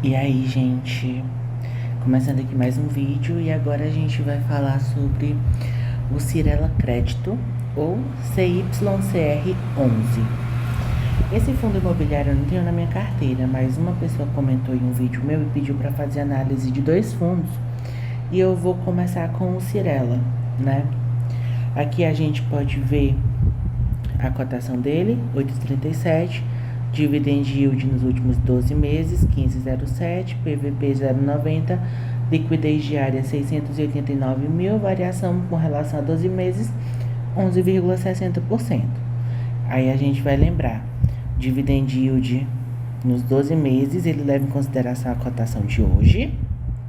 E aí, gente, começando aqui mais um vídeo e agora a gente vai falar sobre o Cyrela Crédito ou CYCR11. Esse fundo imobiliário eu não tenho na minha carteira, mas uma pessoa comentou em um vídeo meu e pediu para fazer análise de dois fundos e eu vou começar com o Cyrela, né? Aqui a gente pode ver a cotação dele, 8,37, dividend yield nos últimos 12 meses, 15,07, PVP 0,90, liquidez diária 689 mil, variação com relação a 12 meses, 11,60%. Aí a gente vai lembrar, dividend yield nos 12 meses, ele leva em consideração a cotação de hoje,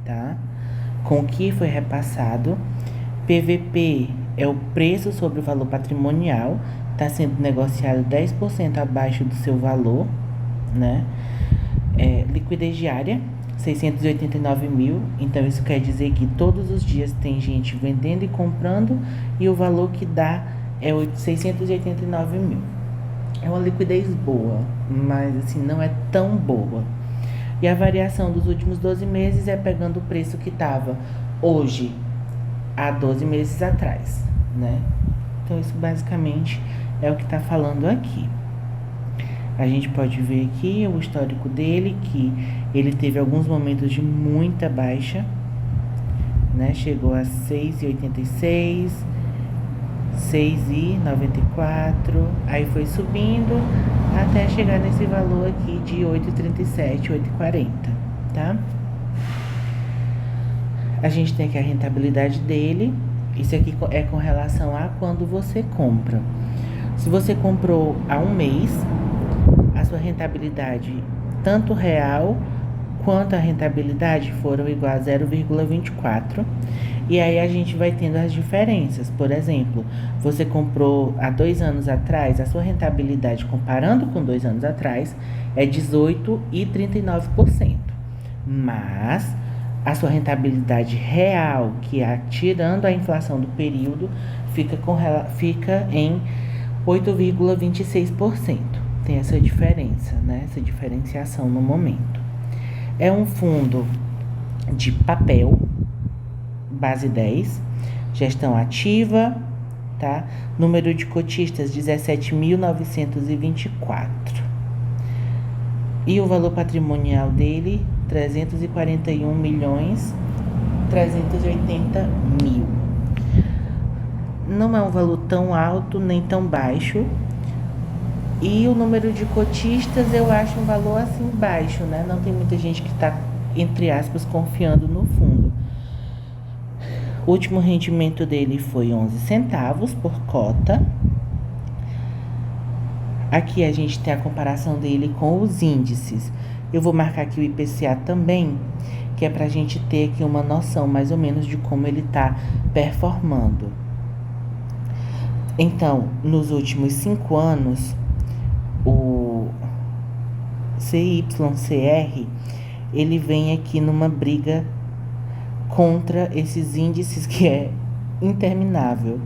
tá? Com o que foi repassado. PVP é o preço sobre o valor patrimonial, está sendo negociado 10% abaixo do seu valor, né? Liquidez diária, 689 mil, então isso quer dizer que todos os dias tem gente vendendo e comprando e o valor que dá é 689 mil. É uma liquidez boa, mas assim, não é tão boa. E a variação dos últimos 12 meses é pegando o preço que estava hoje há 12 meses atrás, né? Então isso basicamente é o que está falando aqui. A gente pode ver aqui o histórico dele, que ele teve alguns momentos de muita baixa, né? Chegou a 6,86, 6,94, aí foi subindo até chegar nesse valor aqui de 8,37, 8,40, tá? A gente tem aqui a rentabilidade dele. Isso aqui é com relação a quando você compra. Se você comprou há um mês, a sua rentabilidade, tanto real quanto a rentabilidade, foram igual a 0,24. E aí a gente vai tendo as diferenças. Por exemplo, você comprou há 2 anos atrás, a sua rentabilidade, comparando com 2 anos atrás, é 18,39%. Mas a sua rentabilidade real, que é tirando a inflação do período, fica em 8,26%. Tem essa diferença, né? Essa diferenciação no momento. É um fundo de papel, base 10, gestão ativa, tá? Número de cotistas 17.924. E o valor patrimonial dele, 341 milhões 380 mil. Não é um valor tão alto nem tão baixo. E o número de cotistas eu acho um valor assim baixo, né? Não tem muita gente que está, entre aspas, confiando no fundo. O último rendimento dele foi 11 centavos por cota. Aqui a gente tem a comparação dele com os índices. Eu vou marcar aqui o IPCA também, que é para a gente ter aqui uma noção mais ou menos de como ele está performando. Então, nos últimos 5 anos, o CYCR, ele vem aqui numa briga contra esses índices que é interminável,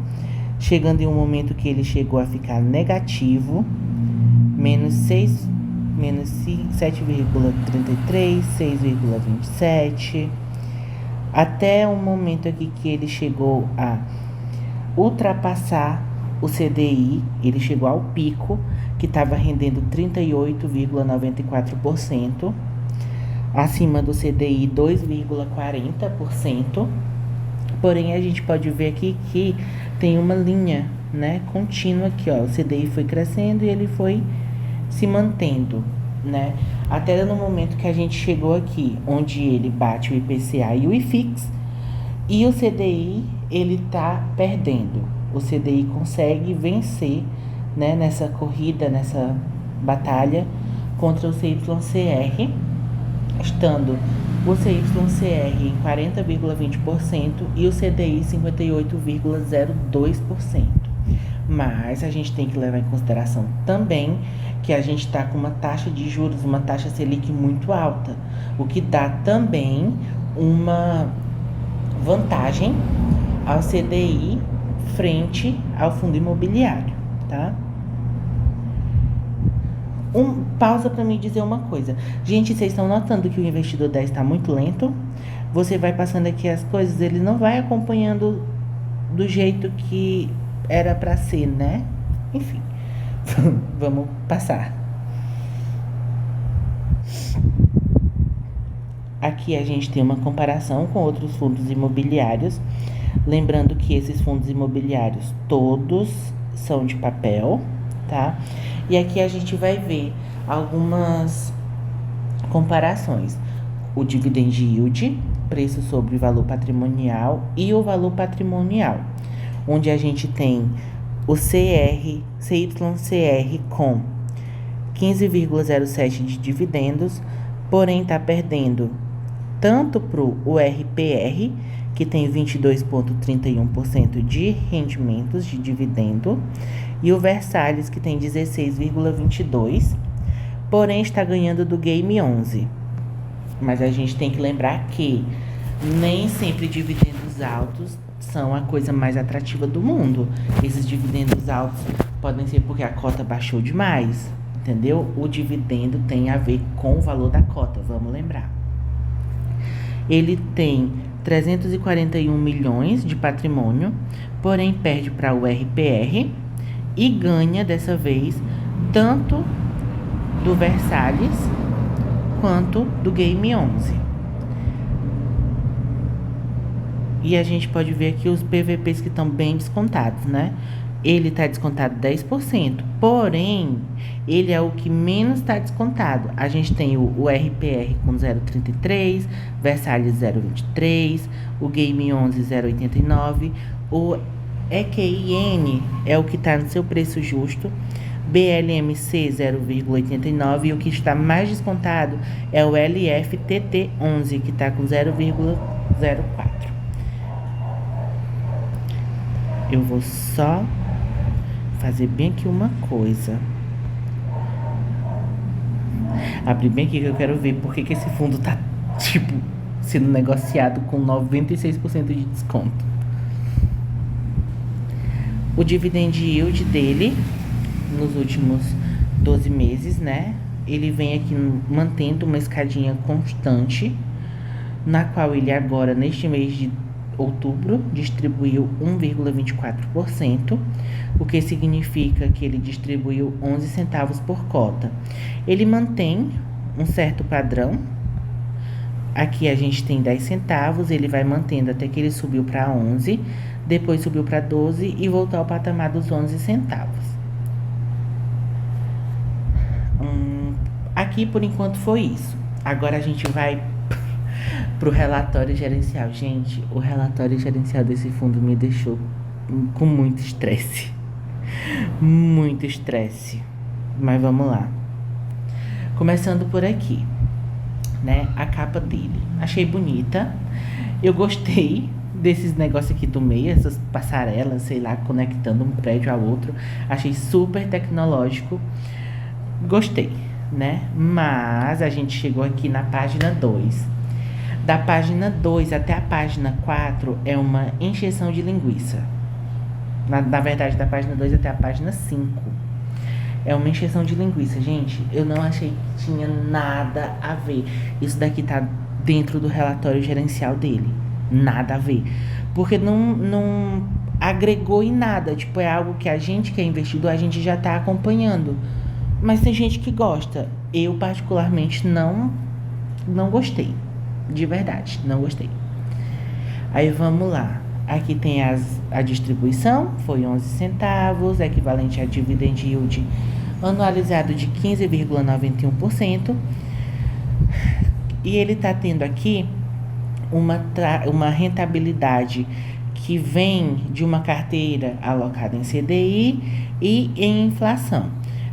chegando em um momento que ele chegou a ficar negativo, menos 7,33, 6,27, até um momento aqui que ele chegou a ultrapassar o CDI, ele chegou ao pico, que estava rendendo 38,94%, acima do CDI 2,40%. Porém, a gente pode ver aqui que tem uma linha, né, contínua aqui, ó. O CDI foi crescendo e ele foi se mantendo, né? Até no momento que a gente chegou aqui, onde ele bate o IPCA e o IFIX, e o CDI, ele tá perdendo. O CDI consegue vencer, né, nessa corrida, nessa batalha contra o CYCR, estando o CYCR em 40,20% e o CDI 58,02%. Mas a gente tem que levar em consideração também que a gente está com uma taxa de juros, uma taxa Selic muito alta, o que dá também uma vantagem ao CDI frente ao fundo imobiliário, tá? Pausa para me dizer uma coisa. Gente, vocês estão notando que o investidor 10 está muito lento? Você vai passando aqui as coisas, ele não vai acompanhando do jeito que era para ser, né? Enfim, vamos passar. Aqui a gente tem uma comparação com outros fundos imobiliários. Lembrando que esses fundos imobiliários todos são de papel, tá? E aqui a gente vai ver algumas comparações. O dividend yield, preço sobre valor patrimonial e o valor patrimonial, onde a gente tem o CYCR com 15,07 de dividendos, porém está perdendo tanto para o RPR, que tem 22,31% de rendimentos de dividendo, e o Versalhes, que tem 16,22%, porém está ganhando do Game 11. Mas a gente tem que lembrar que nem sempre dividendos altos são a coisa mais atrativa do mundo. Esses dividendos altos podem ser porque a cota baixou demais, entendeu? O dividendo tem a ver com o valor da cota, vamos lembrar. Ele tem 341 milhões de patrimônio, porém perde para o RPR e ganha dessa vez tanto do Versalhes quanto do Game 11. E a gente pode ver aqui os PVPs que estão bem descontados, né? Ele está descontado 10%, porém, ele é o que menos está descontado. A gente tem o RPR com 0,33, Versalhes 0,23, o Game 11 0,89, o EQIN é o que está no seu preço justo, BLMC 0,89 e o que está mais descontado é o LFTT11, que está com 0,04. Eu vou só fazer bem aqui uma coisa. Abrir bem aqui que eu quero ver porque que esse fundo tá, tipo, sendo negociado com 96% de desconto. O dividend yield dele, nos últimos 12 meses, né? Ele vem aqui mantendo uma escadinha constante, na qual ele agora, neste mês de outubro, distribuiu 1,24%, o que significa que ele distribuiu 11 centavos por cota. Ele mantém um certo padrão. Aqui a gente tem 10 centavos, ele vai mantendo até que ele subiu para 11, depois subiu para 12 e voltou ao patamar dos 11 centavos. Aqui por enquanto foi isso. Agora a gente vai pro relatório gerencial. Gente, o relatório gerencial desse fundo me deixou com muito estresse. Muito estresse. Mas vamos lá. Começando por aqui, né? A capa dele. Achei bonita. Eu gostei desses negócios aqui do meio, essas passarelas, sei lá, conectando um prédio ao outro. Achei super tecnológico. Gostei, né? Mas a gente chegou aqui na página 2. Da página 2 até a página 4 é uma encheção de linguiça. Na verdade, da página 2 até a página 5 é uma encheção de linguiça. Gente, eu não achei que tinha nada a ver. Isso daqui tá dentro do relatório gerencial dele. Nada a ver. Porque não agregou em nada. Tipo, é algo que a gente que é investidor, a gente já tá acompanhando. Mas tem gente que gosta. Eu, particularmente, não gostei. De verdade, não gostei. Aí vamos lá. Aqui tem a distribuição, foi 11 centavos, equivalente a dividend yield anualizado de 15,91%. E ele está tendo aqui uma rentabilidade que vem de uma carteira alocada em CDI e em inflação.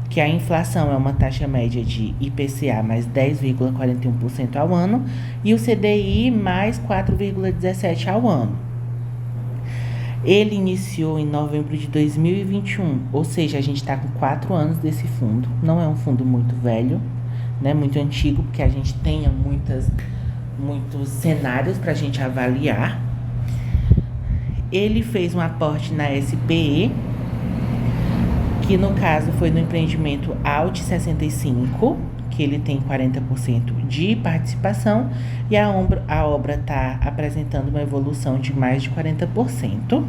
Que a inflação é uma taxa média de IPCA mais 10,41% ao ano e o CDI mais 4,17% ao ano. Ele iniciou em novembro de 2021, ou seja, a gente está com 4 anos desse fundo. Não é um fundo muito velho, né? Muito antigo, porque a gente tenha muitos cenários para a gente avaliar. Ele fez um aporte na SPE, que no caso foi no empreendimento Alt 65, que ele tem 40% de participação, e a obra está apresentando uma evolução de mais de 40%.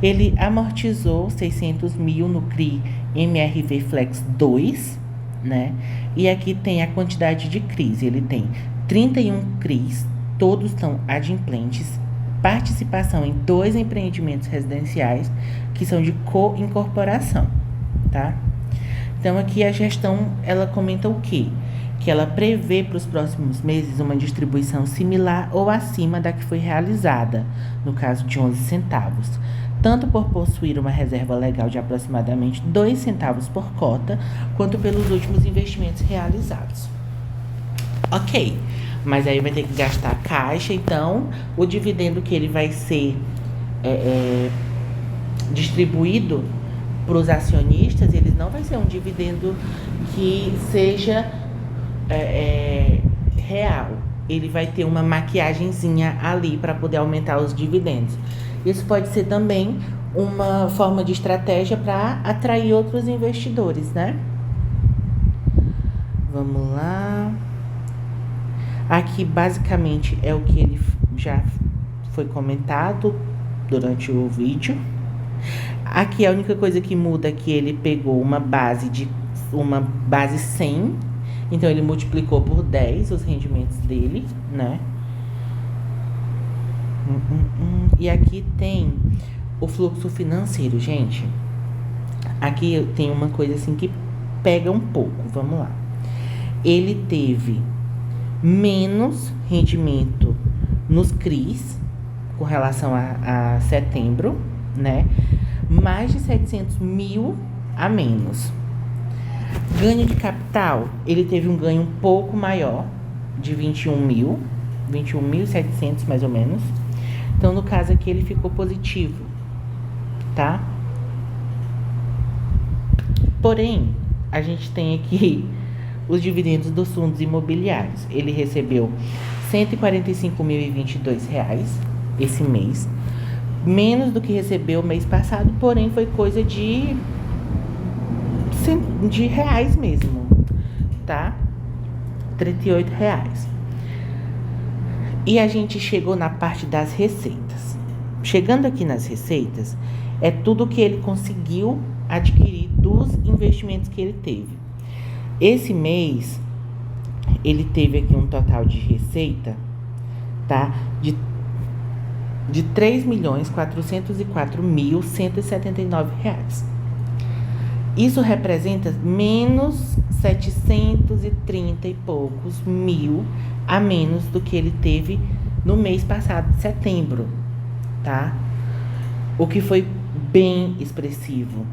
Ele amortizou 600 mil no CRI MRV Flex 2, né? E aqui tem a quantidade de CRIs. Ele tem 31 CRIs, todos estão adimplentes, participação em 2 empreendimentos residenciais que são de co-incorporação, tá? Então, aqui a gestão, ela comenta o quê? Que ela prevê para os próximos meses uma distribuição similar ou acima da que foi realizada, no caso de 11 centavos, tanto por possuir uma reserva legal de aproximadamente 2 centavos por cota, quanto pelos últimos investimentos realizados. Ok, mas aí vai ter que gastar a caixa, então o dividendo que ele vai ser distribuído para os acionistas, eles não vai ser um dividendo que seja real. Ele vai ter uma maquiagenzinha ali para poder aumentar os dividendos. Isso pode ser também uma forma de estratégia para atrair outros investidores, né? Vamos lá. Aqui, basicamente, é o que ele já foi comentado durante o vídeo. Aqui, a única coisa que muda é que ele pegou uma base 100, então ele multiplicou por 10 os rendimentos dele, né? E aqui tem o fluxo financeiro, gente. Aqui tem uma coisa assim que pega um pouco, vamos lá. Ele teve menos rendimento nos CRIs com relação a setembro, né? Mais de 700 mil a menos. Ganho de capital, ele teve um ganho um pouco maior, de 21.700 mais ou menos. Então, no caso aqui, ele ficou positivo, tá? Porém, a gente tem aqui os dividendos dos fundos imobiliários. Ele recebeu R$ 145.022 esse mês, menos do que recebeu o mês passado, porém foi coisa de reais mesmo, tá? R$ 38. E a gente chegou na parte das receitas. Chegando aqui nas receitas, é tudo que ele conseguiu adquirir dos investimentos que ele teve. Esse mês, ele teve aqui um total de receita, tá? De R$ 3.404.179. Isso representa menos 730 e poucos mil a menos do que ele teve no mês passado, de setembro, tá? O que foi bem expressivo,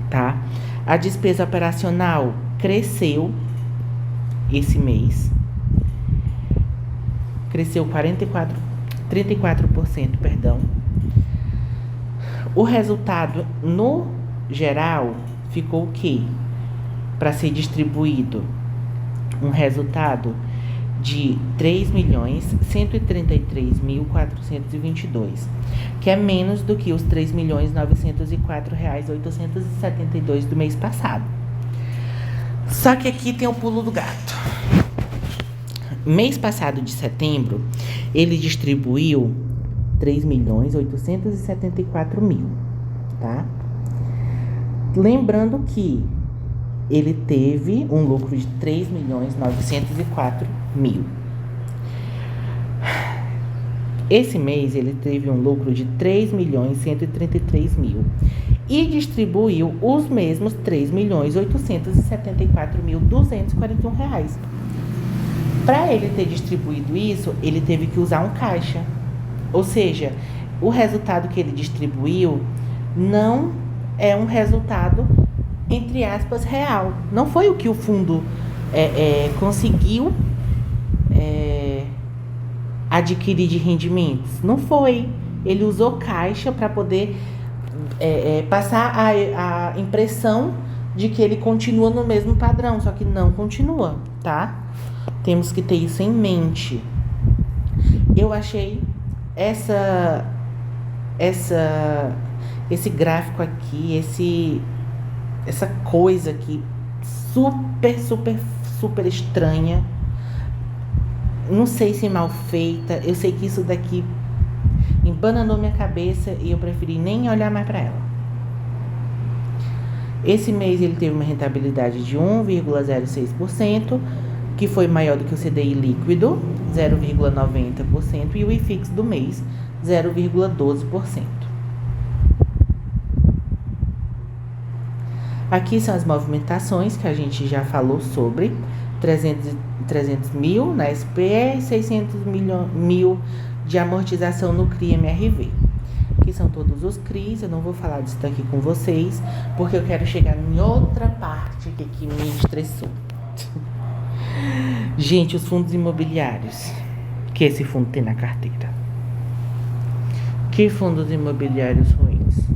tá? A despesa operacional cresceu esse mês. Cresceu 34%, perdão. O resultado, no geral, ficou o quê? Para ser distribuído, um resultado de R$ 3.133.422, que é menos do que os R$ 3.904.872 do mês passado. Só que aqui tem o pulo do gato. Mês passado de setembro, ele distribuiu 3.874.000, tá? Lembrando que ele teve um lucro de 3.904.000. Esse mês ele teve um lucro de 3.133.000 e distribuiu os mesmos 3.874.241 reais. Para ele ter distribuído isso, ele teve que usar um caixa. Ou seja, o resultado que ele distribuiu não é um resultado, entre aspas, real. Não foi o que o fundo conseguiu adquirir de rendimentos. Não foi. Ele usou caixa para poder passar a impressão de que ele continua no mesmo padrão, só que não continua, tá? Temos que ter isso em mente. Eu achei esse gráfico aqui, essa coisa aqui super, super, super estranha. Não sei se mal feita. Eu sei que isso daqui embananou minha cabeça e eu preferi nem olhar mais para ela. Esse mês ele teve uma rentabilidade de 1,06%, que foi maior do que o CDI líquido, 0,90%, e o IFIX do mês, 0,12%. Aqui são as movimentações que a gente já falou sobre, 300 mil na SPE e 600 mil de amortização no CRI-MRV. Que são todos os CRIs, eu não vou falar disso daqui com vocês, porque eu quero chegar em outra parte que me estressou. Gente, os fundos imobiliários que esse fundo tem na carteira. Que fundos imobiliários ruins.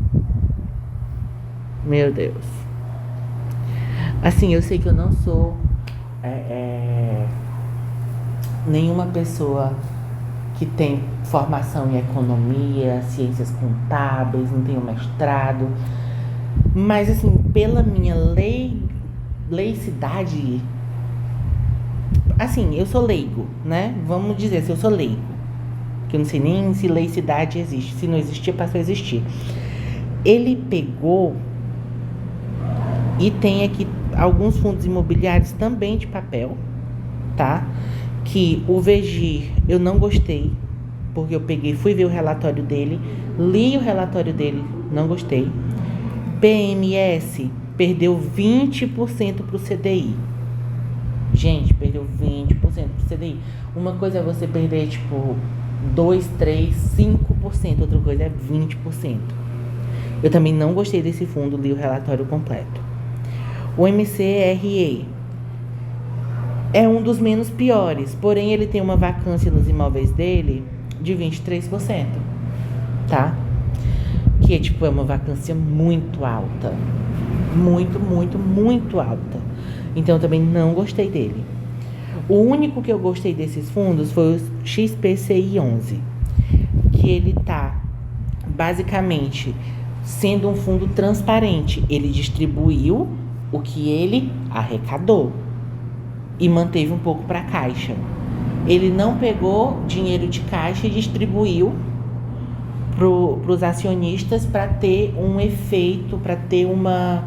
Meu Deus. Assim, eu sei que eu não sou nenhuma pessoa que tem formação em economia, ciências contábeis, não tenho mestrado. Mas, assim, pela minha laicidade, assim, eu sou leigo, né? Vamos dizer se eu sou leigo. Que eu não sei nem se laicidade existe. Se não existir, passou a existir. Ele pegou e tem aqui alguns fundos imobiliários também de papel, tá? Que o VGIR eu não gostei, porque eu fui ver o relatório dele, li o relatório dele, não gostei. PMS perdeu 20% pro CDI. Gente, perdeu 20% pro CDI. Uma coisa é você perder, tipo, 2, 3, 5%, outra coisa é 20%. Eu também não gostei desse fundo, li o relatório completo. O MCRE é um dos menos piores, porém ele tem uma vacância nos imóveis dele de 23%, tá? Que é, tipo, é uma vacância muito alta. Muito, muito, muito alta. Então eu também não gostei dele. O único que eu gostei desses fundos foi o XPCI 11, que ele tá basicamente sendo um fundo transparente. Ele distribuiu o que ele arrecadou e manteve um pouco para a caixa. Ele não pegou dinheiro de caixa e distribuiu para os acionistas para ter um efeito, para ter uma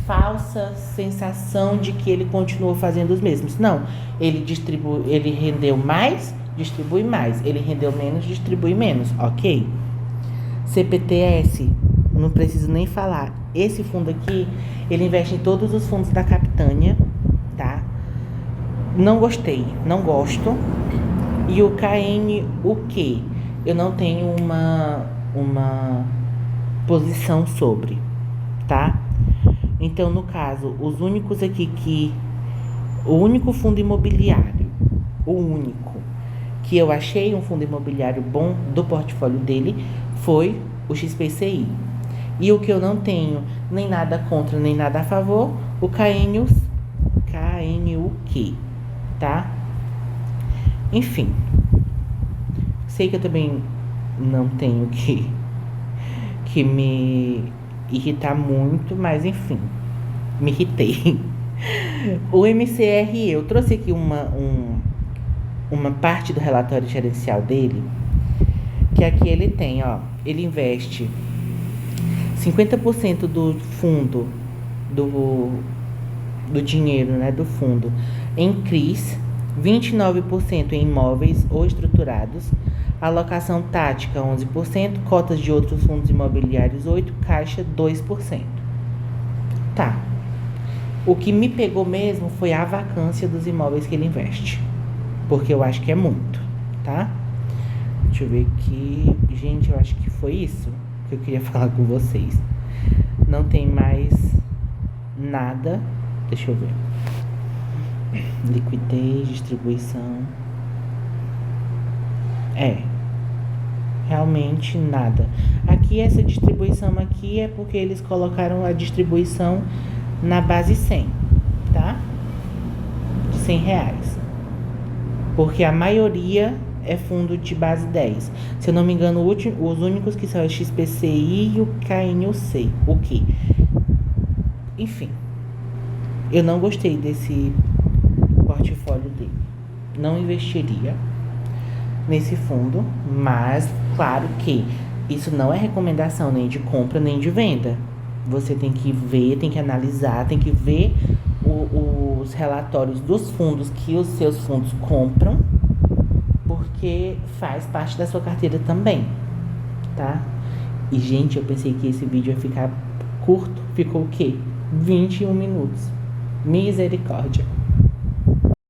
falsa sensação de que ele continuou fazendo os mesmos. Não, ele rendeu mais, distribui mais. Ele rendeu menos, distribui menos. Ok? CPTS, não preciso nem falar. Esse fundo aqui, ele investe em todos os fundos da Capitânia, tá? Não gostei, não gosto. E o KNUQ, eu não tenho uma posição sobre, tá? Então, no caso, os únicos aqui o único fundo imobiliário, o único que eu achei um fundo imobiliário bom do portfólio dele foi o XPCI. E o que eu não tenho nem nada contra, nem nada a favor, o KNUQ, tá? Enfim, sei que eu também não tenho que me irritar muito, mas enfim, me irritei. O MCRE, eu trouxe aqui uma parte do relatório gerencial dele, que aqui ele tem, ó, ele investe 50% do fundo, do dinheiro, né, do fundo em CRIs, 29% em imóveis ou estruturados, alocação tática 11%, cotas de outros fundos imobiliários 8%, caixa 2%. Tá. O que me pegou mesmo foi a vacância dos imóveis que ele investe, porque eu acho que é muito, tá? Deixa eu ver aqui. Gente, eu acho que foi isso que eu queria falar com vocês. Não tem mais nada. Deixa eu ver. Liquidez, distribuição. Realmente nada. Aqui, essa distribuição aqui é porque eles colocaram a distribuição na base 100, tá? De R$100. Porque a maioria é fundo de base 10. Se eu não me engano, os únicos que são é XPCI e o KNUC. O que? Enfim, eu não gostei desse portfólio dele. Não investiria nesse fundo, mas claro que isso não é recomendação nem de compra nem de venda. Você tem que ver, tem que analisar, tem que ver os relatórios dos fundos que os seus fundos compram, porque faz parte da sua carteira também, tá? E, gente, eu pensei que esse vídeo ia ficar curto. Ficou o quê? 21 minutos. Misericórdia.